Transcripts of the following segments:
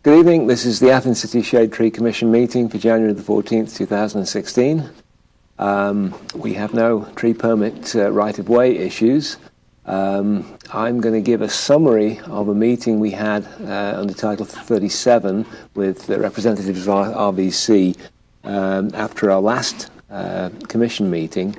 Good evening. This is the Athens City Shade Tree Commission meeting for January the 14th, 2016. We have no tree permit right-of-way issues. I'm going to give a summary of a meeting we had under Title 37 with the representatives of RVC after our last commission meeting.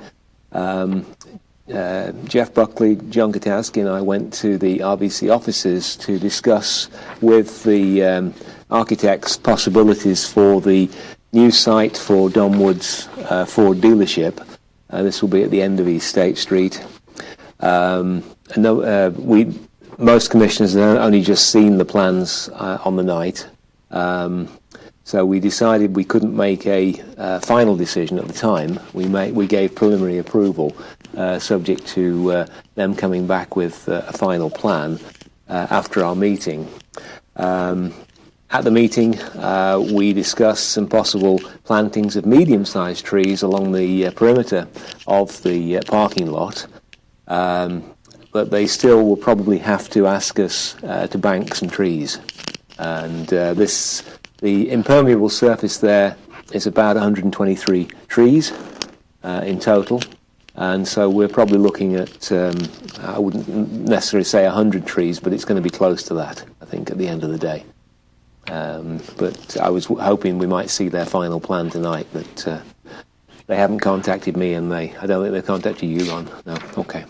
Jeff Buckley, John Katowski and I went to the RVC offices to discuss with the architects possibilities for the new site for Donwood's Ford dealership. This will be at the end of East State Street. Most commissioners have only just seen the plans on the night. So we decided we couldn't make a final decision at the time. We gave preliminary approval, subject to them coming back with a final plan after our meeting. At the meeting, we discussed some possible plantings of medium-sized trees along the perimeter of the parking lot, but they still will probably have to ask us to bank some trees. And the impermeable surface there is about 123 trees in total, and so we're probably looking at, I wouldn't necessarily say 100 trees, but it's going to be close to that, I think, at the end of the day. But I was hoping we might see their final plan tonight, but they haven't contacted me, and I don't think they've contacted you, Ron. No, okay.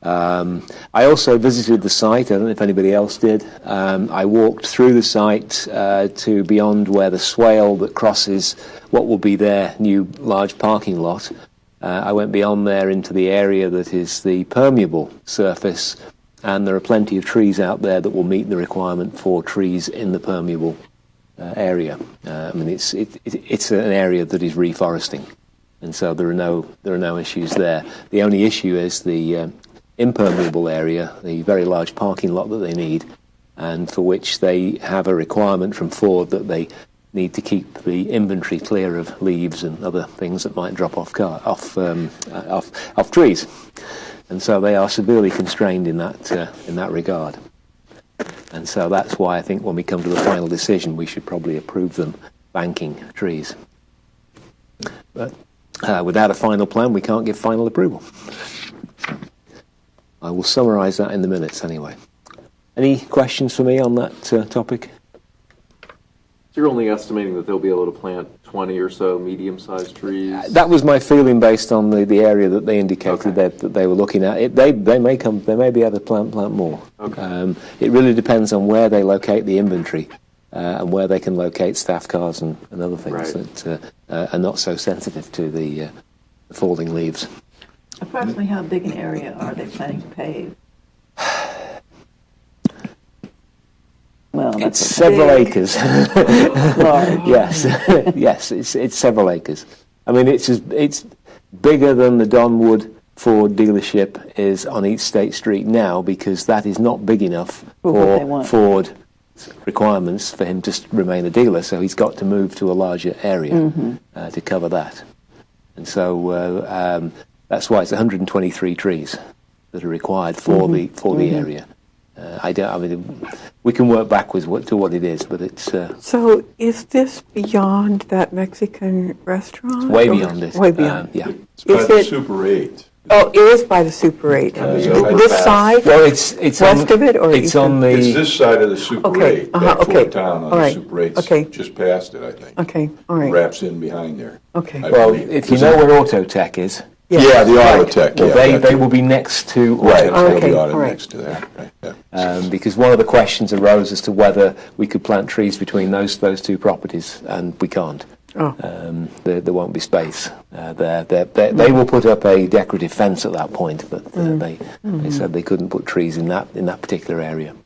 I also visited the site. I don't know if anybody else did. I walked through the site to beyond where the swale that crosses what will be their new large parking lot. I went beyond there into the area that is the permeable surface, and there are plenty of trees out there that will meet the requirement for trees in the permeable area. I mean, it's an area that is reforesting, and so there are no issues there. The only issue is the impermeable area, the very large parking lot that they need, and for which they have a requirement from Ford that they need to keep the inventory clear of leaves and other things that might drop off trees, and so they are severely constrained in that regard. And so that's why I think when we come to the final decision, we should probably approve them banking trees. But without a final plan, we can't give final approval. I will summarise that in the minutes anyway. Any questions for me on that topic? So you're only estimating that they'll be able to plant 20 or so medium-sized trees? That was my feeling based on the area that they indicated that they were looking at. They may be able to plant more. Okay. It really depends on where they locate the inventory and where they can locate staff cars and other things that are not so sensitive to the falling leaves. Approximately how big an area are they planning to pave? Well, it's several acres. Yes, yes, it's several acres. I mean, it's bigger than the Donwood Ford dealership is on East State Street now, because that is not big enough for Ford requirements for him to remain a dealer. So he's got to move to a larger area to cover that, and so that's why it's 123 trees that are required for the area. We can work backwards to what it is, but it's... So is this beyond that Mexican restaurant? It's way beyond it. Way beyond. Yeah. It's by the Super 8. Oh, it is by the Super 8. This side? Well, it's west of it? Or it's on the... It's this side of the Super 8. Back toward town on the Super 8. Just past it, I think. Okay, all right. Wraps in behind there. Okay. Well, if you know where Autotech is... Yeah, the Autotech. Well, they will be next to Autotech. Right, they'll be auto next to that. Right, yeah. Because one of the questions arose as to whether we could plant trees between those two properties, and we can't. Oh. There won't be space. They will put up a decorative fence at that point, but they said they couldn't put trees in that particular area.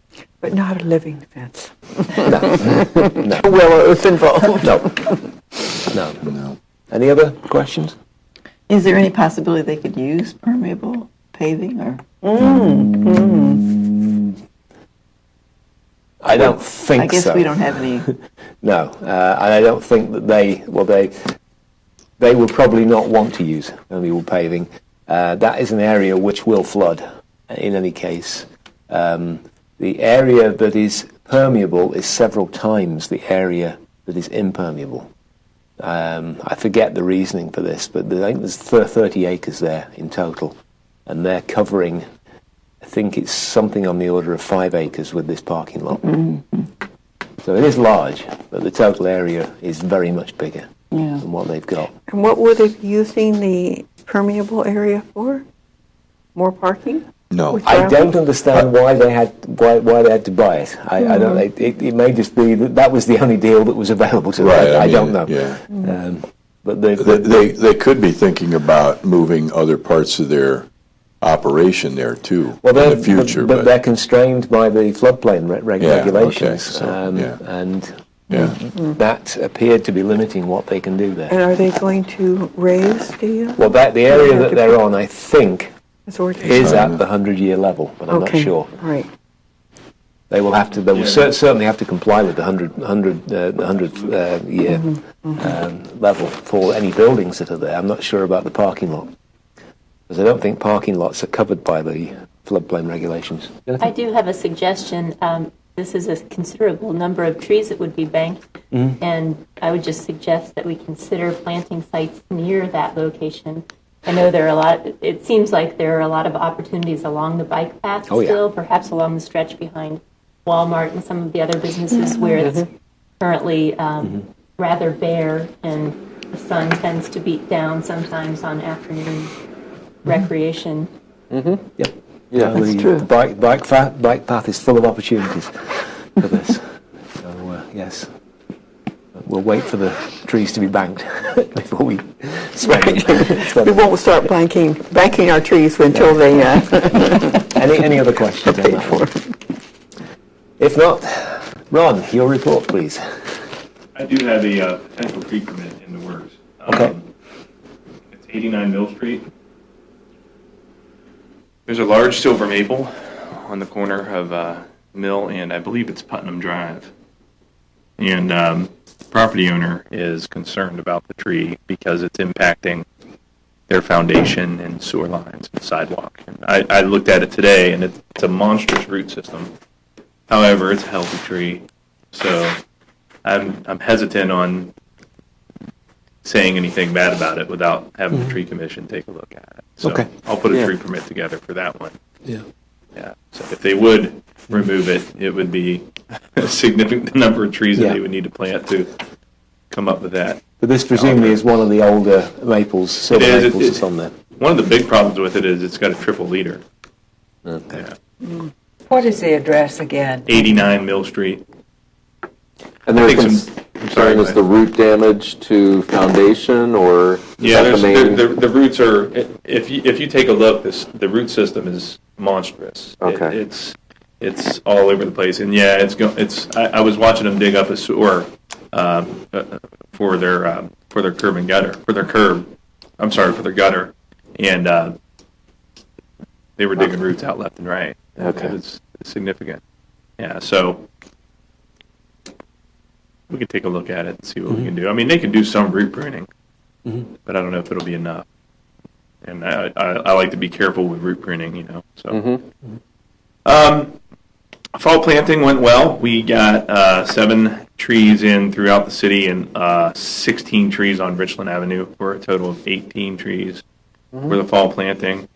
But not a living fence. No. Willows involved. No. Any other questions? Is there any possibility they could use permeable paving, or? I don't think so. I guess we don't have any. No, and I don't think that they will probably not want to use permeable paving. That is an area which will flood in any case. the area that is permeable is several times the area that is impermeable. I forget the reasoning for this, but I think there's 30 acres there in total, and they're covering, I think it's something on the order of 5 acres with this parking lot. So it is large, but the total area is very much bigger than what they've got. And what were they using the permeable area for? More parking? No. I don't understand why they had to buy it. I don't. It may just be that was the only deal that was available to them. Right, I don't know. Yeah. But They could be thinking about moving other parts of their operation there too in the future. But they're constrained by the floodplain regulations, okay, and that appered to be limiting what they can do there. And are they going to raise the? Well, the area that they're on, I think, is at the 100-year level, but I'm not sure. Right. They will have to. They will certainly have to comply with the 100 year level for any buildings that are there. I'm not sure about the parking lot, because I don't think parking lots are covered by the floodplain regulations. I do have a suggestion. This is a considerable number of trees that would be banked, and I would just suggest that we consider planting sites near that location. I know there are a lot. It seems like there are a lot of opportunities along the bike path still, perhaps along the stretch behind Walmart and some of the other businesses where it's currently rather bare, and the sun tends to beat down sometimes on afternoon recreation. Yep. Yeah, that's true. The bike path is full of opportunities for this. So yes, we'll wait for the trees to be banked before we spend them. We won't start banking our trees until they. Any other questions on that one? If not, Ron, your report, please. I do have a potential tree permit in the works. Okay. It's 89 Mill Street. There's a large silver maple on the corner of Mill and I believe it's Putnam Drive. And the property owner is concerned about the tree because it's impacting their foundation and sewer lines and sidewalk. And I looked at it today, and it's a monstrous root system. However, it's a healthy tree, so I'm hesitant on saying anything bad about it without having the tree commission take a look at it. So I'll put a tree permit together for that one. Yeah. So if they would remove it, it would be a significant number of trees that they would need to plant to come up with that. But this presumably is one of the older maples, silver maples that's on there. One of the big problems with it is it's got a triple leader. Okay. Yeah. What is the address again? 89 Mill Street. And their concern is the root damage to foundation, or the roots are. If you take a look, the root system is monstrous. Okay. It's all over the place, and I was watching them dig up a sewer for their curb and gutter for their gutter, and they were digging roots out left and right. Okay. It's significant. Yeah, so we could take a look at it and see what we can do. I mean, they can do some root pruning, but I don't know if it'll be enough. And I like to be careful with root pruning, So, fall planting went well. We got 7 trees in throughout the city and 16 trees on Richland Avenue for a total of 18 trees for the fall planting.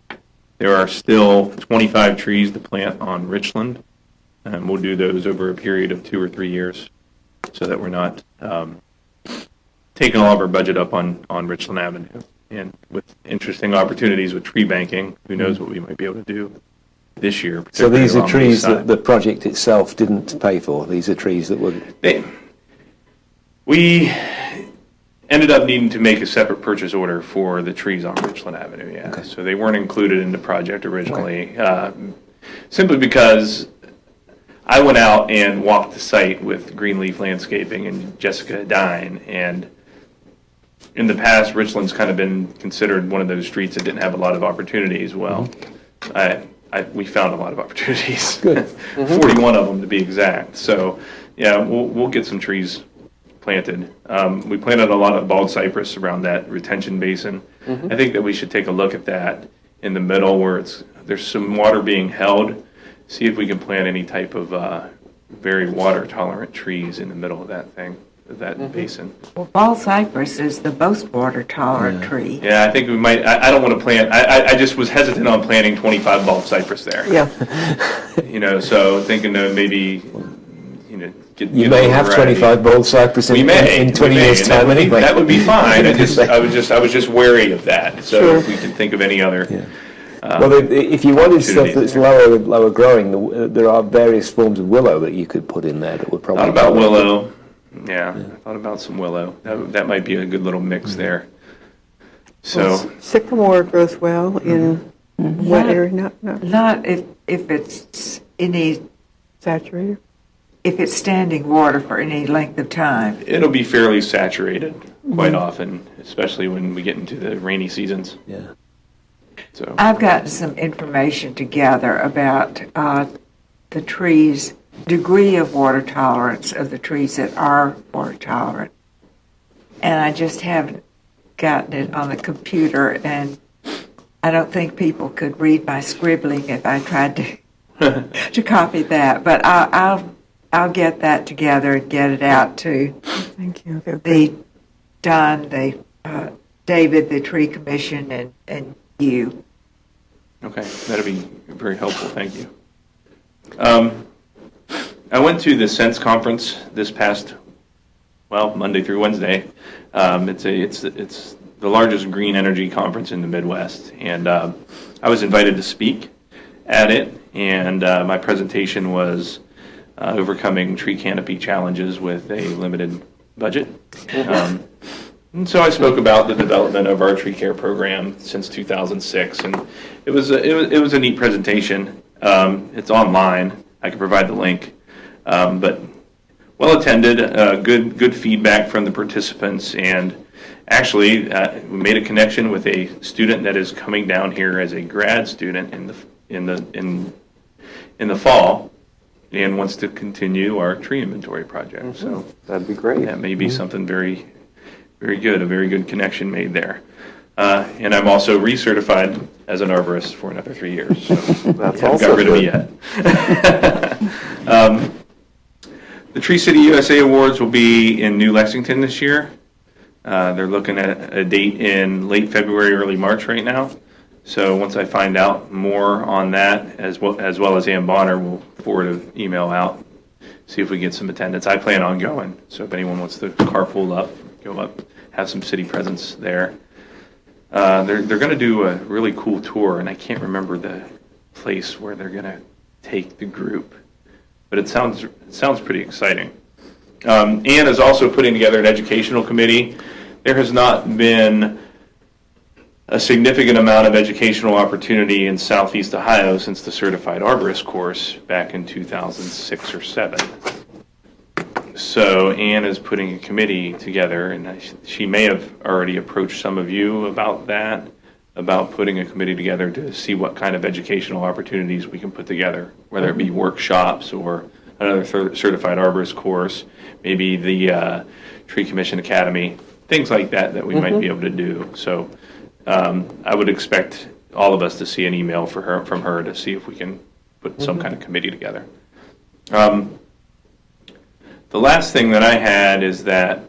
There are still 25 trees to plant on Richland, and we'll do those over a period of 2 or 3 years so that we're not taking all of our budget up on Richland Avenue. And with interesting opportunities with tree banking, who knows what we might be able to do this year. So these are trees that the project itself didn't pay for? These are trees that were... We ended up needing to make a separate purchase order for the trees on Richland Avenue, Okay. So they weren't included in the project originally, simply because I went out and walked the site with Greenleaf Landscaping and Jessica Dine, and in the past, Richland's kind of been considered one of those streets that didn't have a lot of opportunities. Well, we found a lot of opportunities. Good. 41 of them to be exact. So, yeah, we'll get some trees planted. We planted a lot of bald cypress around that retention basin. I think that we should take a look at that in the middle where there's some water being held. see if we can plant any type of very water tolerant trees in the middle of that thing, that basin. Well, ball cypress is the most water tolerant tree. Yeah, I think we might. I don't want to plant. I just was hesitant on planting 25 bulb cypress there. Yeah. So thinking of maybe, get You a may little have variety. 25 bulb cypress in 20 years' and time anyway. That would be fine. I was just wary of that. So Sure. if we can think of any other. Well, if you wanted stuff that's lower growing, there are various forms of willow that you could put in there that would probably. Thought about willow. Yeah, I thought about some willow. That might be a good little mix there. So Sycamore grows well in wet area, not Not if it's any, saturated. if it's standing water for any length of time. it'll be fairly saturated quite often, especially when we get into the rainy seasons. Yeah. So I've gotten some information together about the trees, degree of water tolerance of the trees that are water tolerant. And I just haven't gotten it on the computer, and I don't think people could read my scribbling if I tried to to copy that. But I'll get that together and get it out to Thank you. Don, David, the Tree Commission, and you. okay, that'll be very helpful. Thank you. I went to the Sense conference this past, Monday through Wednesday. It's the largest green energy conference in the Midwest, and I was invited to speak at it. And my presentation was overcoming tree canopy challenges with a limited budget. And so I spoke about the development of our tree care program since 2006, and it was a neat presentation. It's online. I can provide the link, but well attended. Good feedback from the participants, and actually we made a connection with a student that is coming down here as a grad student in the fall, and wants to continue our tree inventory project. So That'd be great. that may be something very, very good, a very good connection made there. And I'm also recertified as an arborist for another 3 years. So That's haven't also got rid of me good. yet. The Tree City USA Awards will be in New Lexington this year. They're looking at a date in late February, early March right now. So once I find out more on that, as well as Ann Bonner, we'll forward an email out, see if we get some attendance. I plan on going, so if anyone wants to carpool up, go up, have some city presence there. They're going to do a really cool tour, and I can't remember the place where they're going to take the group, but it sounds pretty exciting. Ann is also putting together an educational committee. There has not been a significant amount of educational opportunity in Southeast Ohio since the Certified Arborist course back in 2006 or 7. So Ann is putting a committee together, and she may have already approached some of you about that, about putting a committee together to see what kind of educational opportunities we can put together, whether it be workshops or another Certified Arborist course, maybe the Tree Commission Academy, things like that we might be able to do. So I would expect all of us to see an email from her to see if we can put some kind of committee together. The last thing that I had is that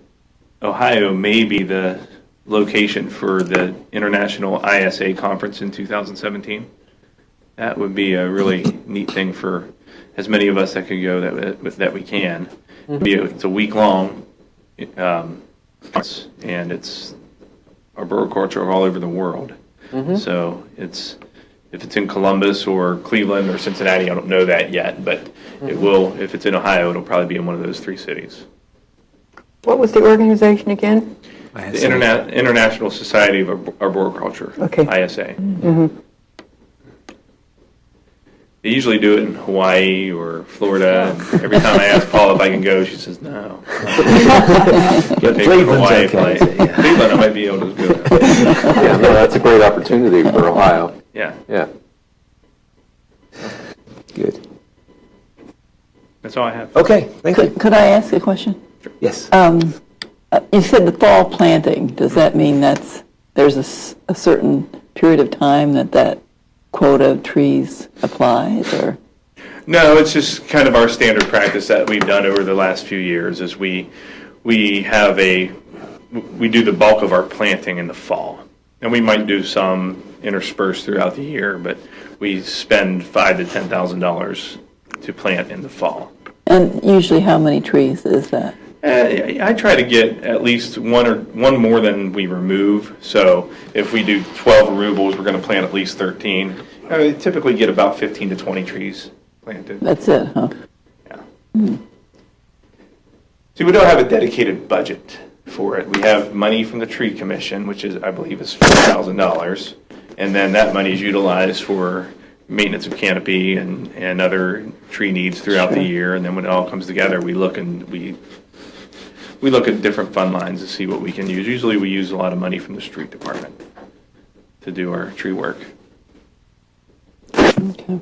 Ohio may be the location for the International ISA Conference in 2017. That would be a really neat thing for as many of us that could go that we can. It's a week-long conference, and it's arboriculture all over the world. So if it's in Columbus or Cleveland or Cincinnati, I don't know that yet, but it will. If it's in Ohio, it'll probably be in one of those 3 cities. What was the organization again? The International Society of Arboriculture, Okay. ISA. They usually do it in Hawaii or Florida. And every time I ask Paula if I can go, she says no. But maybe Hawaii flight. Cleveland, I might be able to go. Yeah, no, that's a great opportunity for Ohio. Yeah, Yeah. Good. that's all I have. Okay, thank you. Could I ask a question? Yes. You said the fall planting. Does that mean there's a certain period of time that quota of trees applies, or? No, it's just kind of our standard practice that we've done over the last few years. Is we do the bulk of our planting in the fall, and we might do some interspersed throughout the year, but we spend $5,000 to $10,000 to plant in the fall. And usually how many trees is that? I try to get at least one more than we remove. So if we do 12 arugula, we're going to plant at least 13. We typically get about 15 to 20 trees planted. That's it, huh? Yeah. See, we don't have a dedicated budget for it. We have money from the tree commission, which is, I believe, is $4,000, and then that money is utilized for maintenance of canopy and other tree needs throughout the year. And then when it all comes together, we look at different fund lines to see what we can use. Usually, we use a lot of money from the street department to do our tree work. Okay.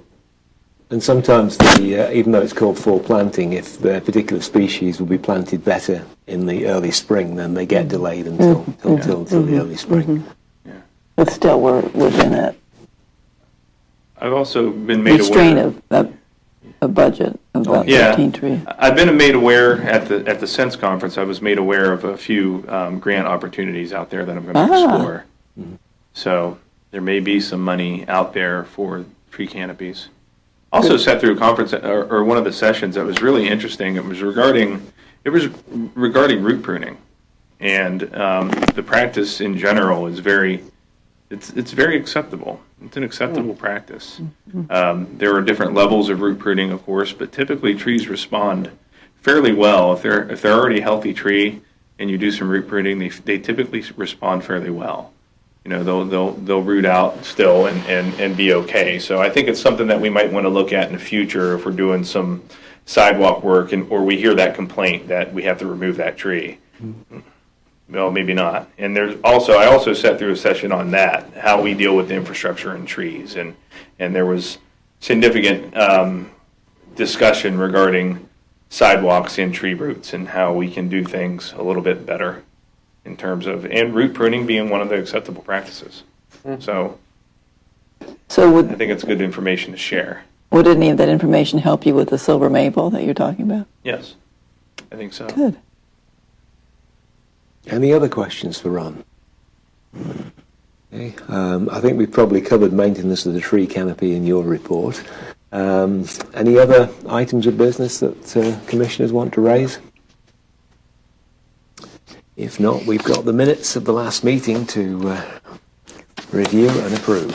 And sometimes, even though it's called fall planting, if the particular species will be planted better in the early spring, then they get delayed until the early spring. Yeah. But still, we're within a I've also been made restraint aware of a budget of about 13 trees. I've been made aware at the Sense conference. I was made aware of a few grant opportunities out there that I'm going to explore. So there may be some money out there for tree canopies. Also sat through a conference or one of the sessions that was really interesting. It was regarding root pruning, and the practice in general is it's very acceptable. It's an acceptable practice. There are different levels of root pruning, of course, but typically trees respond fairly well. If they're already a healthy tree and you do some root pruning, they typically respond fairly well. You know, they'll root out still and be okay. So I think it's something that we might want to look at in the future if we're doing some sidewalk work or we hear that complaint that we have to remove that tree. Well, maybe not. And I also sat through a session on that, how we deal with the infrastructure and trees, and there was significant discussion regarding sidewalks and tree roots and how we can do things a little bit better in terms of, and root pruning being one of the acceptable practices. So I think it's good information to share. Would any of that information help you with the silver maple that you're talking about? Yes, I think so. Good. Any other questions for Ron? Okay. I think we've probably covered maintenance of the tree canopy in your report. Any other items of business that commissioners want to raise? If not, we've got the minutes of the last meeting to review and approve.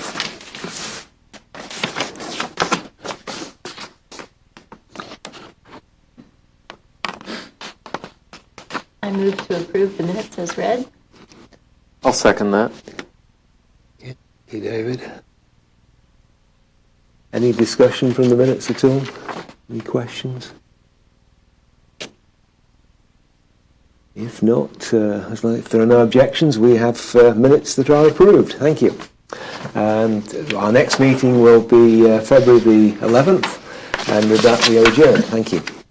I move to approve the minutes as read. I'll second that. Okay, David. Any discussion from the minutes at all? Any questions? If not, if there are no objections, we have minutes that are approved. Thank you. And our next meeting will be February the 11th, and with that we are adjourned. Thank you.